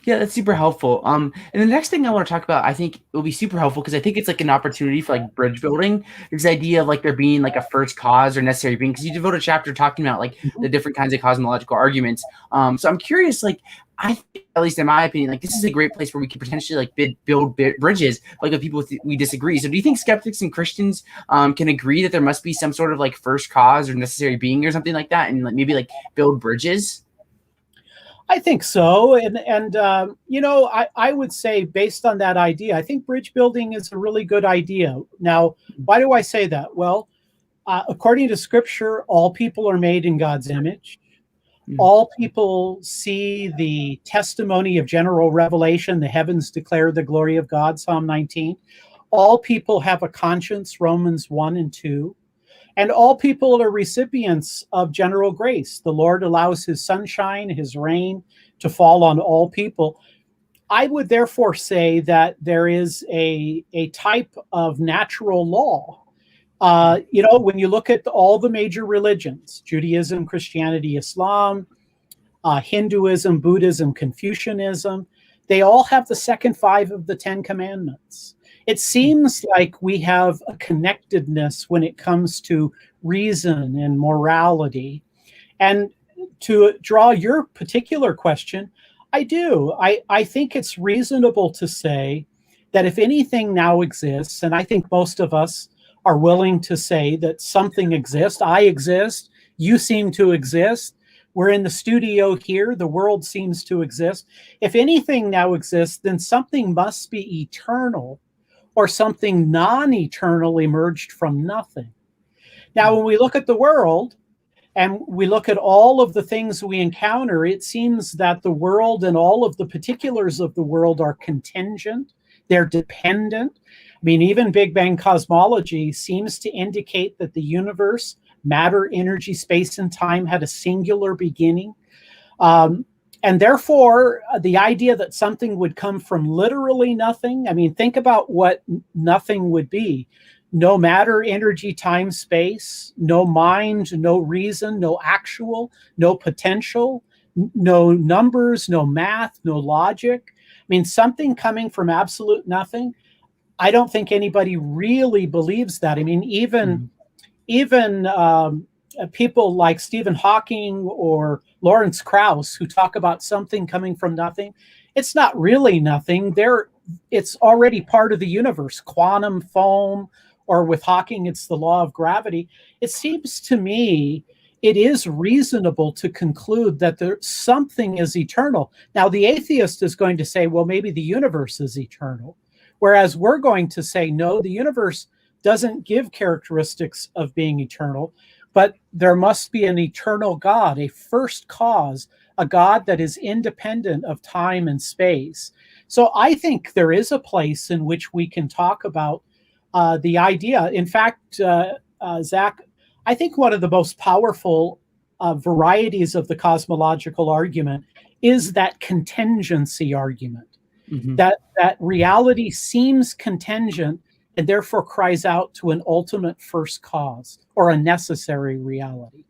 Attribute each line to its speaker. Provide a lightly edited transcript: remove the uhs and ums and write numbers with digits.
Speaker 1: Yeah, that's super helpful. And the next thing I want to talk about, I think it will be super helpful because I think it's like an opportunity for like bridge building. There's the idea of like there being like a first cause or necessary being, because you devote a chapter talking about like the different kinds of cosmological arguments. So I'm curious, like I think, at least in my opinion, like this is a great place where we could potentially like build bridges, like with people we disagree. So do you think skeptics and Christians can agree that there must be some sort of like first cause or necessary being or something like that, and like maybe like build bridges?
Speaker 2: I think so, and you know, I would say based on that idea, I think bridge building is a really good idea. Now, why do I say that? Well, according to Scripture, all people are made in God's image.
Speaker 1: Mm-hmm.
Speaker 2: All people see the testimony of general revelation. The heavens declare the glory of God, Psalm 19. All people have a conscience, Romans 1 and 2. And all people are recipients of general grace. The Lord allows his sunshine, his rain to fall on all people. I would therefore say that there is a type of natural law. You know, when you look at all the major religions, Judaism, Christianity, Islam, Hinduism, Buddhism, Confucianism, they all have the second five of the Ten Commandments. It seems like we have a connectedness when it comes to reason and morality. And to draw your particular question, I do. I think it's reasonable to say that if anything now exists, and I think most of us are willing to say that something exists, I exist, you seem to exist, we're in the studio here, the world seems to exist. If anything now exists, then something must be eternal or something non-eternal emerged from nothing. Now, when we look at the world and we look at all of the things we encounter, it seems that the world and all of the particulars of the world are contingent, they're dependent. I mean, even Big Bang cosmology seems to indicate that the universe, matter, energy, space, and time had a singular beginning. And therefore, the idea that something would come from literally nothing, I mean, think about what nothing would be. No matter, energy, time, space, no mind, no reason, no actual, no potential, no numbers, no math, no logic. I mean, something coming from absolute nothing. I don't think anybody really believes that. I mean, even people like Stephen Hawking or Lawrence Krauss, who talk about something coming from nothing, it's not really nothing. It's already part of the universe, quantum foam, or with Hawking, it's the law of gravity. It seems to me it is reasonable to conclude that something is eternal. Now, the atheist is going to say, well, maybe the universe is eternal. Whereas we're going to say, no, the universe doesn't give characteristics of being eternal, but there must be an eternal God, a first cause, a God that is independent of time and space. So I think there is a place in which we can talk about the idea. In fact, Zach, I think one of the most powerful varieties of the cosmological argument is that contingency argument.
Speaker 1: Mm-hmm.
Speaker 2: That reality seems contingent and therefore cries out to an ultimate first cause or a necessary reality.